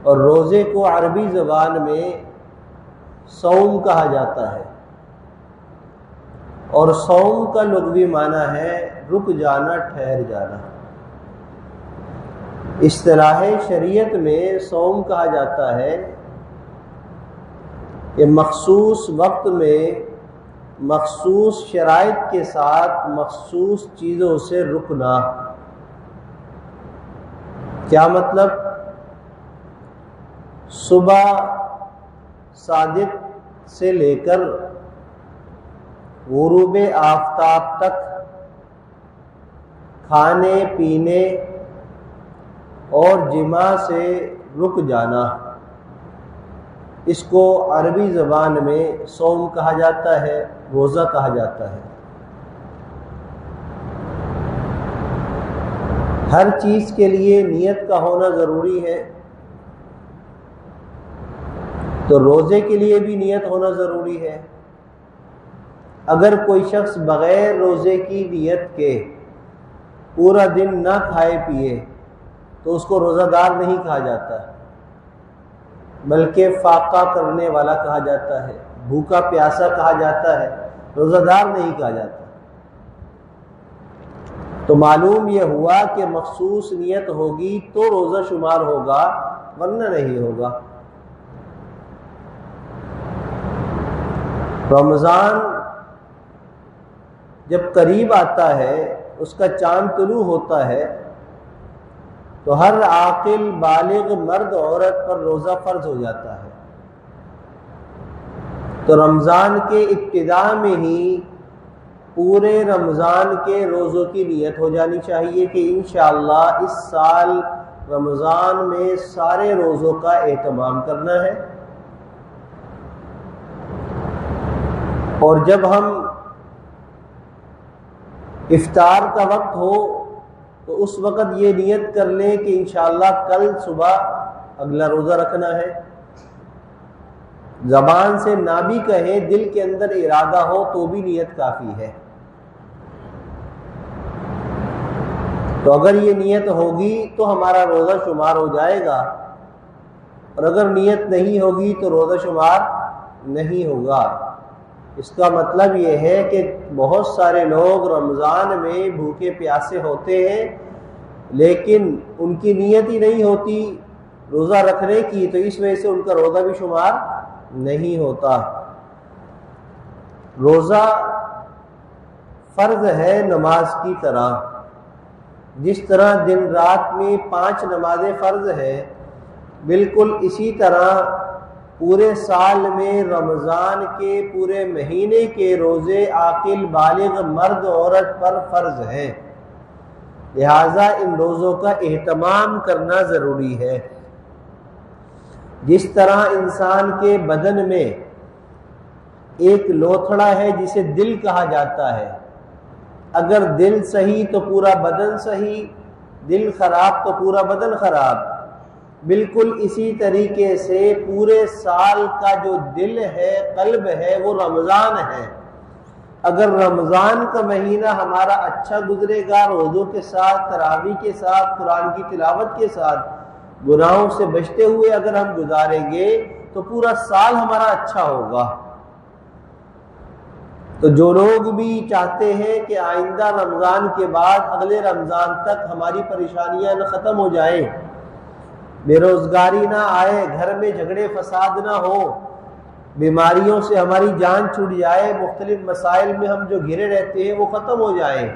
اور روزے کو عربی زبان میں صوم کہا جاتا ہے، اور صوم کا لغوی معنی ہے رک جانا، ٹھہر جانا۔ اصطلاح شریعت میں صوم کہا جاتا ہے کہ مخصوص وقت میں مخصوص شرائط کے ساتھ مخصوص چیزوں سے رکنا۔ کیا مطلب؟ صبح صادق سے لے کر غروب آفتاب تک کھانے پینے اور جماع سے رک جانا، اس کو عربی زبان میں صوم کہا جاتا ہے، روزہ کہا جاتا ہے۔ ہر چیز کے لیے نیت کا ہونا ضروری ہے، تو روزے کے لیے بھی نیت ہونا ضروری ہے۔ اگر کوئی شخص بغیر روزے کی نیت کے پورا دن نہ کھائے پیے تو اس کو روزہ دار نہیں کہا جاتا، بلکہ فاقہ کرنے والا کہا جاتا ہے، بھوکا پیاسا کہا جاتا ہے، روزہ دار نہیں کہا جاتا۔ تو معلوم یہ ہوا کہ مخصوص نیت ہوگی تو روزہ شمار ہوگا، ورنہ نہیں ہوگا۔ رمضان جب قریب آتا ہے، اس کا چاند طلوع ہوتا ہے، تو ہر عاقل بالغ مرد عورت پر روزہ فرض ہو جاتا ہے۔ تو رمضان کے ابتدا میں ہی پورے رمضان کے روزوں کی نیت ہو جانی چاہیے کہ انشاءاللہ اس سال رمضان میں سارے روزوں کا اہتمام کرنا ہے۔ اور جب ہم افطار کا وقت ہو تو اس وقت یہ نیت کر لیں کہ انشاءاللہ کل صبح اگلا روزہ رکھنا ہے۔ زبان سے نہ بھی کہیں، دل کے اندر ارادہ ہو تو بھی نیت کافی ہے۔ تو اگر یہ نیت ہوگی تو ہمارا روزہ شمار ہو جائے گا، اور اگر نیت نہیں ہوگی تو روزہ شمار نہیں ہوگا۔ اس کا مطلب یہ ہے کہ بہت سارے لوگ رمضان میں بھوکے پیاسے ہوتے ہیں، لیکن ان کی نیت ہی نہیں ہوتی روزہ رکھنے کی، تو اس وجہ سے ان کا روزہ بھی شمار نہیں ہوتا۔ روزہ فرض ہے نماز کی طرح، جس طرح دن رات میں 5 نمازیں فرض ہیں، بالکل اسی طرح پورے سال میں رمضان کے پورے مہینے کے روزے عاقل بالغ مرد عورت پر فرض ہیں، لہذا ان روزوں کا اہتمام کرنا ضروری ہے۔ جس طرح انسان کے بدن میں ایک لوتھڑا ہے جسے دل کہا جاتا ہے، اگر دل صحیح تو پورا بدن صحیح، دل خراب تو پورا بدن خراب، بالکل اسی طریقے سے پورے سال کا جو دل ہے، قلب ہے، وہ رمضان ہے۔ اگر رمضان کا مہینہ ہمارا اچھا گزرے گا، روزوں کے ساتھ، تراویح کے ساتھ، قرآن کی تلاوت کے ساتھ، گناہوں سے بچتے ہوئے اگر ہم گزاریں گے تو پورا سال ہمارا اچھا ہوگا۔ تو جو لوگ بھی چاہتے ہیں کہ آئندہ رمضان کے بعد اگلے رمضان تک ہماری پریشانیاں نہ ختم ہو جائیں، بے روزگاری نہ آئے، گھر میں جھگڑے فساد نہ ہو، بیماریوں سے ہماری جان چھوٹ جائے، مختلف مسائل میں ہم جو گھرے رہتے ہیں وہ ختم ہو جائیں،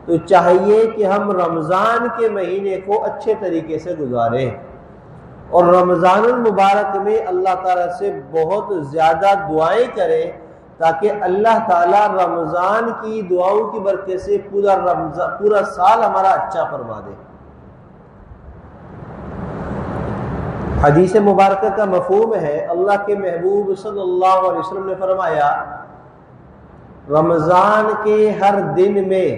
تو چاہیے کہ ہم رمضان کے مہینے کو اچھے طریقے سے گزاریں، اور رمضان المبارک میں اللہ تعالیٰ سے بہت زیادہ دعائیں کریں تاکہ اللہ تعالیٰ رمضان کی دعاؤں کی برکت سے پورا سال ہمارا اچھا فرما دے۔ حدیث مبارکہ کا مفہوم ہے، اللہ کے محبوب صلی اللہ علیہ وسلم نے فرمایا، رمضان کے ہر دن میں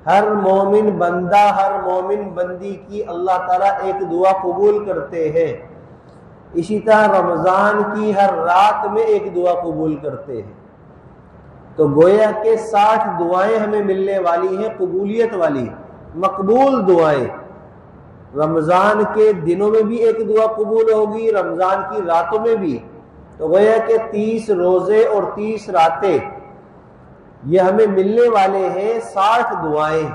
ہر مومن بندہ، ہر مومن بندی کی اللہ تعالیٰ ایک دعا قبول کرتے ہیں، اسی طرح رمضان کی ہر رات میں ایک دعا قبول کرتے ہیں۔ تو گویا کہ 60 دعائیں ہمیں ملنے والی ہیں، قبولیت والی، مقبول دعائیں۔ رمضان کے دنوں میں بھی ایک دعا قبول ہوگی، رمضان کی راتوں میں بھی۔ تو گویا کہ 30 روزے اور 30 راتیں یہ ہمیں ملنے والے ہیں 60 دعائیں۔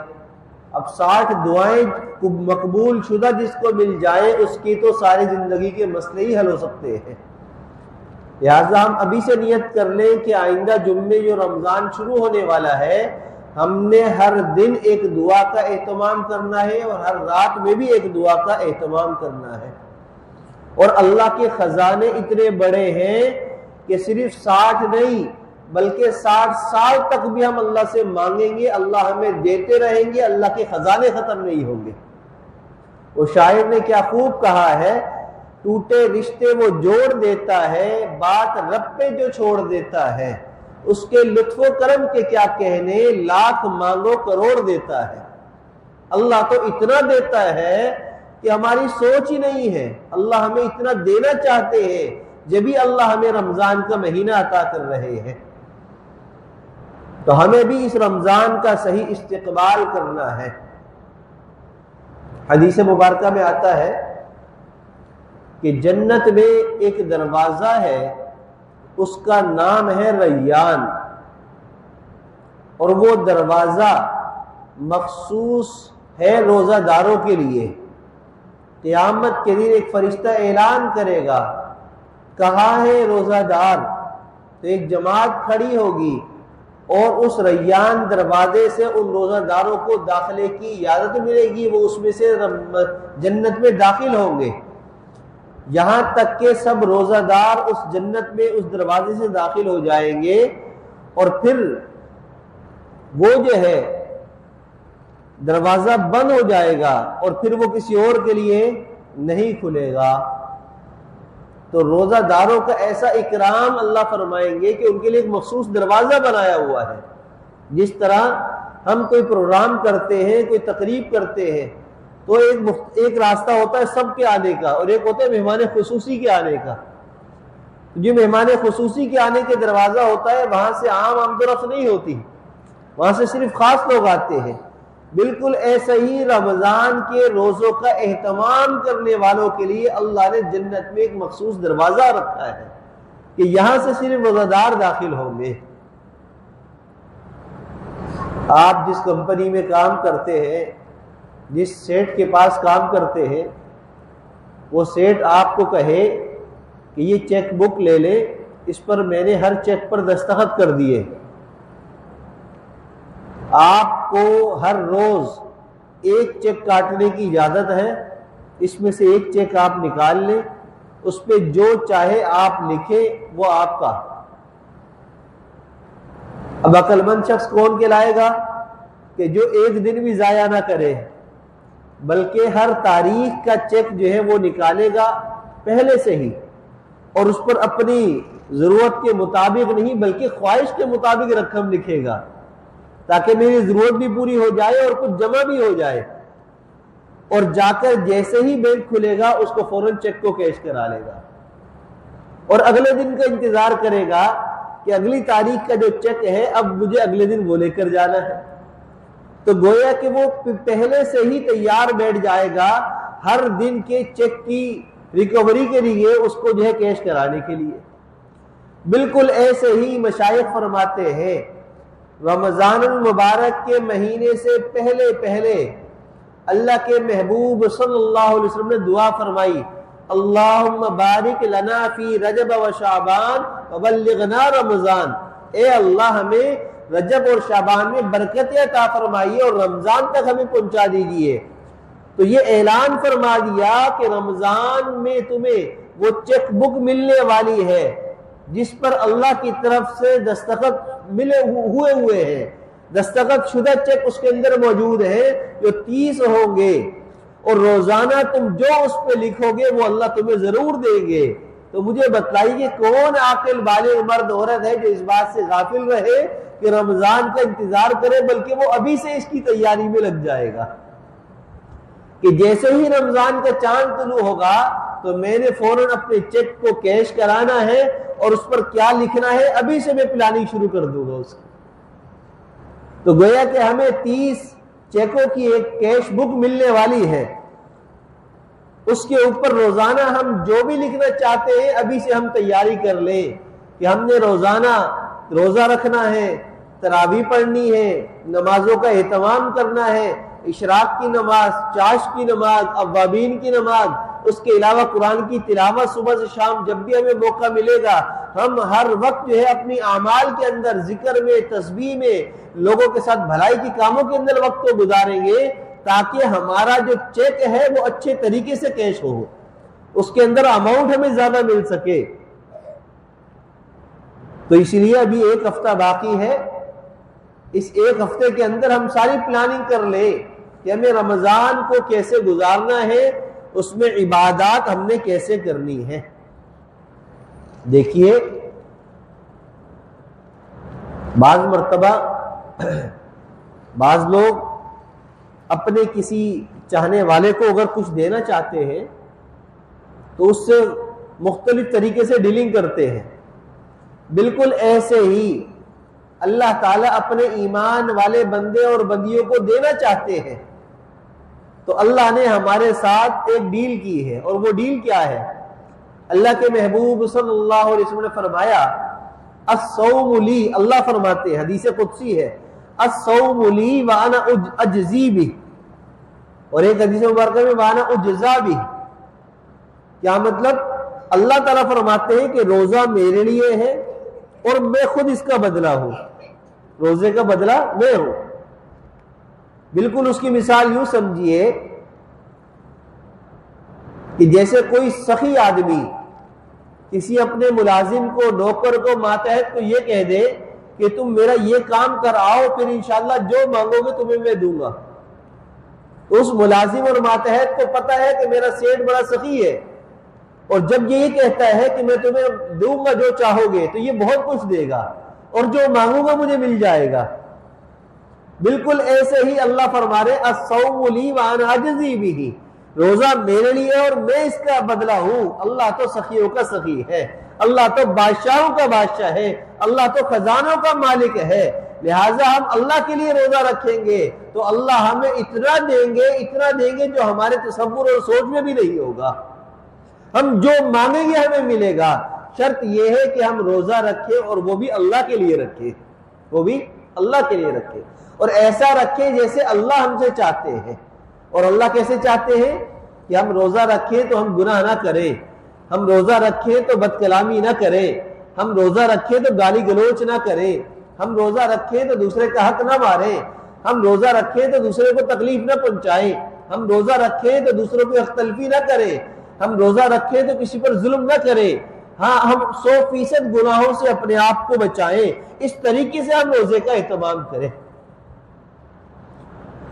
اب 60 دعائیں مقبول شدہ جس کو مل جائے اس کی تو ساری زندگی کے مسئلے ہی حل ہو سکتے ہیں۔ لہٰذا ہم ابھی سے نیت کر لیں کہ آئندہ جمعے جو رمضان شروع ہونے والا ہے، ہم نے ہر دن ایک دعا کا اہتمام کرنا ہے اور ہر رات میں بھی ایک دعا کا اہتمام کرنا ہے۔ اور اللہ کے خزانے اتنے بڑے ہیں کہ صرف 60 نہیں بلکہ 60 سال تک بھی ہم اللہ سے مانگیں گے، اللہ ہمیں دیتے رہیں گے، اللہ کے خزانے ختم نہیں ہوں گے۔ وہ شاعر نے کیا خوب کہا ہے، ٹوٹے رشتے وہ جوڑ دیتا ہے، بات رب پہ جو چھوڑ دیتا ہے، اس کے لطف و کرم کے کیا کہنے، لاکھ مانگو کروڑ دیتا ہے۔ اللہ تو اتنا دیتا ہے کہ ہماری سوچ ہی نہیں ہے، اللہ ہمیں اتنا دینا چاہتے ہیں جبھی اللہ ہمیں رمضان کا مہینہ عطا کر رہے ہیں۔ تو ہمیں بھی اس رمضان کا صحیح استقبال کرنا ہے۔ حدیث مبارکہ میں آتا ہے کہ جنت میں ایک دروازہ ہے، اس کا نام ہے ریان، اور وہ دروازہ مخصوص ہے روزہ داروں کے لیے۔ قیامت کے دن ایک فرشتہ اعلان کرے گا، کہاں ہے روزہ دار؟ تو ایک جماعت کھڑی ہوگی اور اس ریان دروازے سے ان روزہ داروں کو داخلے کی اجازت ملے گی، وہ اس میں سے جنت میں داخل ہوں گے، یہاں تک کہ سب روزہ دار اس جنت میں اس دروازے سے داخل ہو جائیں گے، اور پھر وہ جو ہے دروازہ بند ہو جائے گا اور پھر وہ کسی اور کے لیے نہیں کھلے گا۔ تو روزہ داروں کا ایسا اکرام اللہ فرمائیں گے کہ ان کے لیے ایک مخصوص دروازہ بنایا ہوا ہے۔ جس طرح ہم کوئی پروگرام کرتے ہیں، کوئی تقریب کرتے ہیں، تو ایک راستہ ہوتا ہے سب کے آنے کا اور ایک ہوتا ہے مہمان خصوصی کے آنے کا۔ جو مہمان خصوصی کے آنے کے دروازہ ہوتا ہے وہاں سے عام آمد و رفت نہیں ہوتی، وہاں سے صرف خاص لوگ آتے ہیں۔ بالکل ایسا ہی رمضان کے روزوں کا اہتمام کرنے والوں کے لیے اللہ نے جنت میں ایک مخصوص دروازہ رکھا ہے کہ یہاں سے صرف روزہ دار داخل ہوں گے۔ آپ جس کمپنی میں کام کرتے ہیں، جس سیٹ کے پاس کام کرتے ہیں، وہ سیٹ آپ کو کہے کہ یہ چیک بک لے لے، اس پر میں نے ہر چیک پر دستخط کر دیے، آپ کو ہر روز ایک چیک کاٹنے کی اجازت ہے، اس میں سے ایک چیک آپ نکال لیں، اس پہ جو چاہے آپ لکھیں، وہ آپ کا۔ اب عقل مند شخص کون کہلائے گا کہ جو ایک دن بھی ضائع نہ کرے، بلکہ ہر تاریخ کا چیک جو ہے وہ نکالے گا پہلے سے ہی، اور اس پر اپنی ضرورت کے مطابق نہیں بلکہ خواہش کے مطابق رقم لکھے گا تاکہ میری ضرورت بھی پوری ہو جائے اور کچھ جمع بھی ہو جائے، اور جا کر جیسے ہی بینک کھلے گا اس کو فوراً چیک کو کیش کرا لے گا، اور اگلے دن کا انتظار کرے گا کہ اگلی تاریخ کا جو چیک ہے اب مجھے اگلے دن وہ لے کر جانا ہے۔ تو گویا کہ وہ پہلے سے ہی تیار بیٹھ جائے گا ہر دن کے چیک کی ریکوری کے لیے، اس کو جو ہے کیش کرانے کے لیے۔ بالکل ایسے ہی مشائخ فرماتے ہیں رمضان المبارک کے مہینے سے پہلے اللہ کے محبوب صلی اللہ علیہ وسلم نے دعا فرمائی، اللہم بارک لنا فی رجب و شعبان وبلغنا رمضان، اے اللہ ہمیں رجب اور شعبان میں برکت عطا فرمائیے اور رمضان تک ہمیں پہنچا دیجیے۔ تو یہ اعلان فرما دیا کہ رمضان میں تمہیں وہ چیک بک ملنے والی ہے جس پر اللہ کی طرف سے دستخط ہوئے ہیں، دستخط شدہ چیک اس کے اندر موجود ہے جو 30 ہوں گے، اور روزانہ تم جو اس پہ لکھو گے وہ اللہ تمہیں ضرور دیں گے۔ تو مجھے بتلائیے کون عاقل بالغ مرد عورت ہے جو اس بات سے غافل رہے کہ رمضان کا انتظار کرے، بلکہ وہ ابھی سے اس کی تیاری میں لگ جائے گا کہ جیسے ہی رمضان کا چاند طلوع ہوگا تو میں نے فوراً اپنے چیک کو کیش کرانا ہے اور اس پر کیا لکھنا ہے ابھی سے میں پلاننگ شروع کر دوں گا اس کی۔ تو گویا کہ ہمیں 30 چیکوں کی ایک کیش بک ملنے والی ہے، اس کے اوپر روزانہ ہم جو بھی لکھنا چاہتے ہیں ابھی سے ہم تیاری کر لیں کہ ہم نے روزانہ روزہ رکھنا ہے، تراویح پڑھنی ہے، نمازوں کا اہتمام کرنا ہے، اشراق کی نماز، چاش کی نماز، اوابین کی نماز، اس کے علاوہ قرآن کی تلاوت صبح سے شام جب بھی ہمیں موقع ملے گا ہم ہر وقت جو ہے اپنی اعمال کے اندر، ذکر میں، تسبیح میں، لوگوں کے ساتھ بھلائی کے کاموں کے اندر وقت کو گزاریں گے تاکہ ہمارا جو چیک ہے وہ اچھے طریقے سے کیش ہو، اس کے اندر اماؤنٹ ہمیں زیادہ مل سکے۔ تو اس لیے ابھی ایک ہفتہ باقی ہے، اس ایک ہفتے کے اندر ہم ساری پلاننگ کر لیں کہ ہمیں رمضان کو کیسے گزارنا ہے، اس میں عبادات ہم نے کیسے کرنی ہے۔ دیکھیے بعض مرتبہ بعض لوگ اپنے کسی چاہنے والے کو اگر کچھ دینا چاہتے ہیں تو اس سے مختلف طریقے سے ڈیلنگ کرتے ہیں، بالکل ایسے ہی اللہ تعالیٰ اپنے ایمان والے بندے اور بندیوں کو دینا چاہتے ہیں تو اللہ نے ہمارے ساتھ ایک ڈیل کی ہے، اور وہ ڈیل کیا ہے؟ اللہ کے محبوب صلی اللہ علیہ وسلم نے فرمایا الصوم لی، اللہ فرماتے ہیں، حدیث قدسی ہے، الصوم لی وانا اجزی بہ، اور ایک حدیث مبارکہ میں وانا اجزا بہ۔ کیا مطلب؟ اللہ تعالیٰ فرماتے ہیں کہ روزہ میرے لیے ہے اور میں خود اس کا بدلہ ہوں، روزے کا بدلہ میں ہوں۔ بالکل اس کی مثال یوں سمجھیے کہ جیسے کوئی سخی آدمی کسی اپنے ملازم کو، نوکر کو، ماتحت کو یہ کہہ دے کہ تم میرا یہ کام کر آؤ پھر انشاءاللہ جو مانگو گے تمہیں میں دوں گا، تو اس ملازم اور ماتحت کو پتا ہے کہ میرا سیٹ بڑا سخی ہے، اور جب یہ کہتا ہے کہ میں تمہیں دوں گا جو چاہو گے تو یہ بہت کچھ دے گا اور جو مانگوں گا مجھے مل جائے گا۔ بالکل ایسے ہی اللہ فرما رہے الصوم لی وانا اجزی بہ، روزہ میرے لیے اور میں اس کا بدلہ ہوں۔ اللہ تو سخیوں کا سخی ہے، اللہ تو بادشاہوں کا بادشاہ ہے، اللہ تو خزانوں کا مالک ہے، لہٰذا ہم اللہ کے لیے روزہ رکھیں گے تو اللہ ہمیں اتنا دیں گے جو ہمارے تصور اور سوچ میں بھی نہیں ہوگا۔ ہم جو مانگیں گے ہمیں ملے گا، شرط یہ ہے کہ ہم روزہ رکھیں اور وہ بھی اللہ کے لیے رکھیں، وہ بھی اللہ کے لیے رکھیں، اور ایسا رکھیں جیسے اللہ ہم سے چاہتے ہیں۔ اور اللہ کیسے چاہتے ہیں؟ کہ ہم روزہ رکھیں تو ہم گناہ نہ کریں، ہم روزہ رکھیں تو بد کلامی نہ کریں، ہم روزہ رکھیں تو گالی گلوچ نہ کریں، ہم روزہ رکھیں تو دوسرے کا حق نہ ماریں، ہم روزہ رکھیں تو دوسرے کو تکلیف نہ پہنچائیں، ہم روزہ رکھیں تو دوسروں کو اخ تلفی نہ کریں، ہم روزہ رکھیں تو کسی پر ظلم نہ کریں، ہاں ہم 100% گناہوں سے اپنے آپ کو بچائیں۔ اس طریقے سے ہم روزے کا اہتمام کریں۔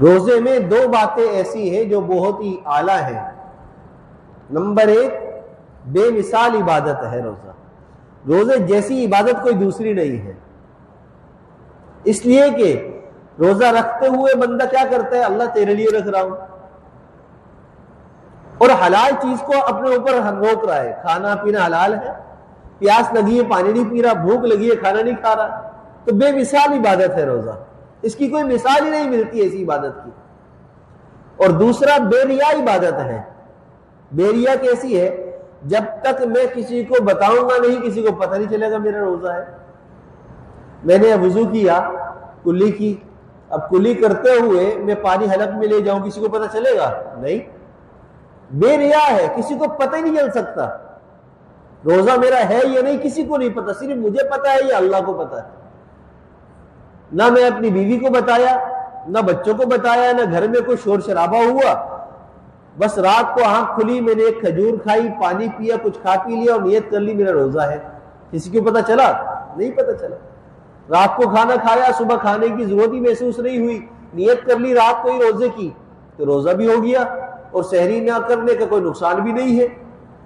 روزے میں دو باتیں ایسی ہیں جو بہت ہی اعلیٰ ہیں۔ نمبر 1، بے مثال عبادت ہے روزہ، روزے جیسی عبادت کوئی دوسری نہیں ہے، اس لیے کہ روزہ رکھتے ہوئے بندہ کیا کرتا ہے؟ اللہ تیرے لیے رکھ رہا ہوں، اور حلال چیز کو اپنے اوپر روک رہا ہے، کھانا پینا حلال ہے، پیاس لگی ہے پانی نہیں پی رہا، بھوک لگی ہے کھانا نہیں کھا رہا، تو بے مثال عبادت ہے روزہ، اس کی کوئی مثال ہی نہیں ملتی ایسی عبادت کی۔ اور دوسرا بے ریا عبادت ہے۔ بے ریا کیسی ہے؟ جب تک میں کسی کو بتاؤں گا نہیں، کسی کو پتہ نہیں چلے گا میرا روزہ ہے۔ میں نے وضو کیا، کلی کی، اب کلی کرتے ہوئے میں پانی حلق میں لے جاؤں، کسی کو پتہ چلے گا؟ نہیں، بے ریا ہے، کسی کو پتہ ہی نہیں چل سکتا روزہ میرا ہے یا نہیں، کسی کو نہیں پتہ، صرف مجھے پتہ ہے یا اللہ کو پتہ ہے۔ نہ میں اپنی بیوی کو بتایا، نہ بچوں کو بتایا، نہ گھر میں کوئی شور شرابہ ہوا، بس رات کو آنکھ کھلی، میں نے ایک کھجور کھائی، پانی پیا، کچھ کھا پی لیا اور نیت کر لی میرا روزہ ہے، کسی کو پتہ چلا؟ نہیں پتہ چلا۔ رات کو کھانا کھایا، صبح کھانے کی ضرورت ہی محسوس نہیں ہوئی، نیت کر لی رات کو ہی روزے کی تو روزہ بھی ہو گیا، اور سحری نہ کرنے کا کوئی نقصان بھی نہیں ہے،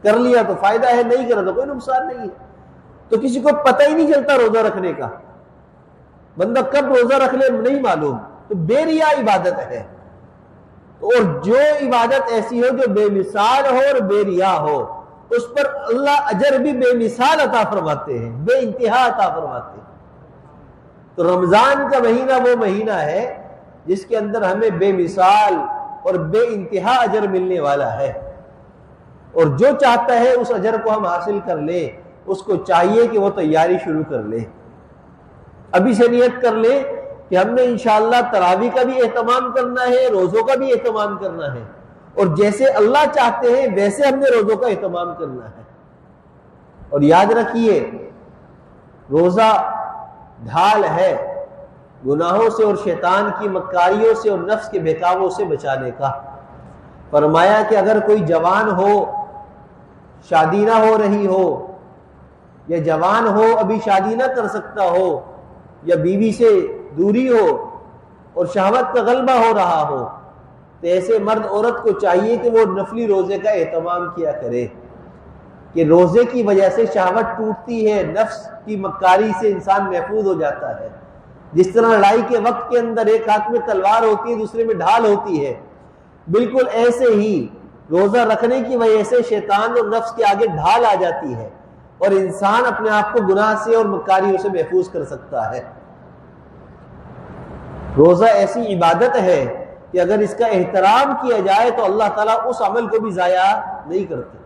کر لیا تو فائدہ ہے، نہیں کرا تو کوئی نقصان نہیں ہے۔ تو کسی کو پتہ ہی نہیں چلتا روزہ رکھنے کا، بندہ کب روزہ رکھ لے نہیں معلوم، تو بے ریا عبادت ہے۔ اور جو عبادت ایسی ہو جو بے مثال ہو اور بے ریا ہو، اس پر اللہ اجر بھی بے مثال عطا فرماتے ہیں، بے انتہا عطا فرماتے ہیں۔ تو رمضان کا مہینہ وہ مہینہ ہے جس کے اندر ہمیں بے مثال اور بے انتہا اجر ملنے والا ہے۔ اور جو چاہتا ہے اس اجر کو ہم حاصل کر لیں، اس کو چاہیے کہ وہ تیاری شروع کر لے، ابھی سے نیت کر لے کہ ہم نے انشاءاللہ تراویح کا بھی اہتمام کرنا ہے، روزوں کا بھی اہتمام کرنا ہے، اور جیسے اللہ چاہتے ہیں ویسے ہم نے روزوں کا اہتمام کرنا ہے۔ اور یاد رکھیے روزہ ڈھال ہے گناہوں سے اور شیطان کی مکاریوں سے اور نفس کے بہکاووں سے بچانے کا۔ فرمایا کہ اگر کوئی جوان ہو، شادی نہ ہو رہی ہو، یا جوان ہو ابھی شادی نہ کر سکتا ہو، یا بیوی سے دوری ہو اور شہوت کا غلبہ ہو رہا ہو، تو ایسے مرد عورت کو چاہیے کہ وہ نفلی روزے کا اہتمام کیا کرے، کہ روزے کی وجہ سے شہوت ٹوٹتی ہے، نفس کی مکاری سے انسان محفوظ ہو جاتا ہے۔ جس طرح لڑائی کے وقت کے اندر ایک ہاتھ میں تلوار ہوتی ہے دوسرے میں ڈھال ہوتی ہے، بالکل ایسے ہی روزہ رکھنے کی وجہ سے شیطان اور نفس کے آگے ڈھال آ جاتی ہے، اور انسان اپنے آپ کو گناہ سے اور مکاریوں سے محفوظ کر سکتا ہے۔ روزہ ایسی عبادت ہے کہ اگر اس کا احترام کیا جائے تو اللہ تعالیٰ اس عمل کو بھی ضائع نہیں کرتے۔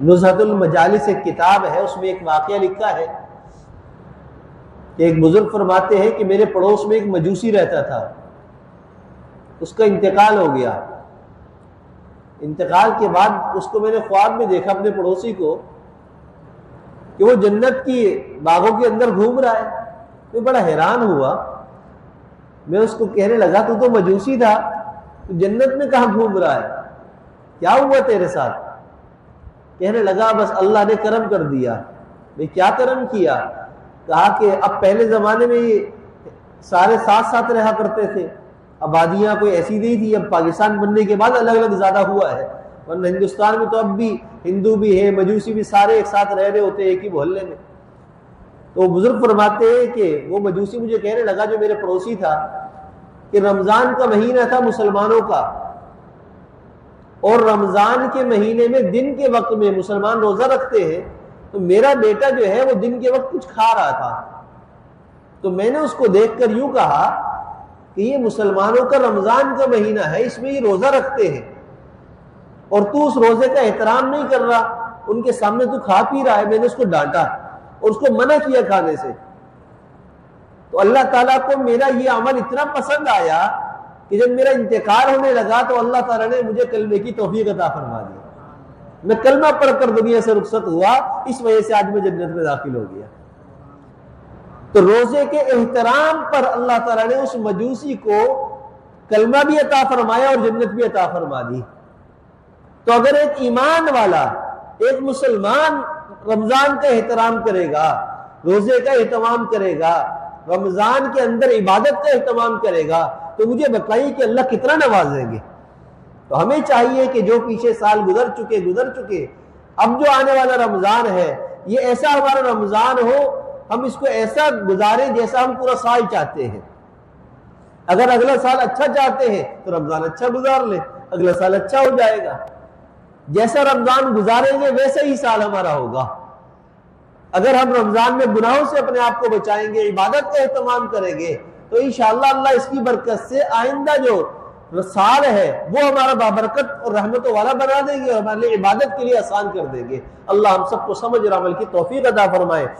نزہۃ المجالس ایک کتاب ہے، اس میں ایک واقعہ لکھا ہے کہ ایک بزرگ فرماتے ہیں کہ میرے پڑوس میں ایک مجوسی رہتا تھا، اس کا انتقال ہو گیا۔ انتقال کے بعد اس کو میں نے خواب میں دیکھا اپنے پڑوسی کو کہ وہ جنت کی باغوں کے اندر گھوم رہا ہے۔ میں بڑا حیران ہوا، میں اس کو کہنے لگا تو مجوسی تھا، تو جنت میں کہاں گھوم رہا ہے، کیا ہوا تیرے ساتھ؟ کہنے لگا بس اللہ نے کرم کر دیا۔ میں کیا کرم کیا؟ کہا کہ اب پہلے زمانے میں یہ سارے ساتھ ساتھ رہا کرتے تھے، آبادیاں کوئی ایسی نہیں تھی، اب پاکستان بننے کے بعد الگ الگ زیادہ ہوا ہے، ورنہ ہندوستان میں تو اب بھی ہندو بھی ہے، مجوسی بھی، سارے ایک ساتھ رہ رہے ہوتے ہیں ایک ہی محلے میں۔ تو وہ بزرگ فرماتے ہیں کہ وہ مجوسی مجھے کہنے لگا، جو میرے پڑوسی تھا، کہ رمضان کا مہینہ تھا مسلمانوں کا، اور رمضان کے مہینے میں دن کے وقت میں مسلمان روزہ رکھتے ہیں، تو میرا بیٹا جو ہے وہ دن کے وقت کچھ کھا رہا تھا۔ تو میں نے اس کو دیکھ کر یوں کہا کہ یہ مسلمانوں کا رمضان کا مہینہ ہے، اس میں یہ روزہ رکھتے ہیں، اور تو اس روزے کا احترام نہیں کر رہا، ان کے سامنے تو کھا پی رہا ہے۔ میں نے اس کو ڈانٹا اور اس کو منع کیا کھانے سے۔ تو اللہ تعالیٰ کو میرا یہ عمل اتنا پسند آیا کہ جب میرا انتقال ہونے لگا تو اللہ تعالیٰ نے مجھے کلمے کی توفیق عطا فرما دی، میں کلمہ پڑھ کر دنیا سے رخصت ہوا، اس وجہ سے آج میں جنت میں داخل ہو گیا۔ تو روزے کے احترام پر اللہ تعالیٰ نے اس مجوسی کو کلمہ بھی عطا فرمایا اور جنت بھی عطا فرما دی۔ تو اگر ایک ایمان والا، ایک مسلمان رمضان کا احترام کرے گا، روزے کا اہتمام کرے گا، رمضان کے اندر عبادت کا اہتمام کرے گا، تو مجھے بتائیے کہ اللہ کتنا نوازیں گے۔ تو ہمیں چاہیے کہ جو پیچھے سال گزر چکے، اب جو آنے والا رمضان ہے یہ ایسا ہمارا رمضان ہو، ہم اس کو ایسا گزاریں جیسا ہم پورا سال چاہتے ہیں۔ اگر اگلا سال اچھا چاہتے ہیں تو رمضان اچھا گزار لیں، اگلا سال اچھا ہو جائے گا۔ جیسا رمضان گزاریں گے ویسا ہی سال ہمارا ہوگا۔ اگر ہم رمضان میں گناہوں سے اپنے آپ کو بچائیں گے، عبادت کا اہتمام کریں گے، تو انشاءاللہ اللہ اس کی برکت سے آئندہ جو سال ہے وہ ہمارا بابرکت اور رحمتوں والا بنا دیں گے، اور ہمارے لیے عبادت کے لیے آسان کر دیں گے۔ اللہ ہم سب کو سمجھ اور عمل کی توفیق عطا فرمائے۔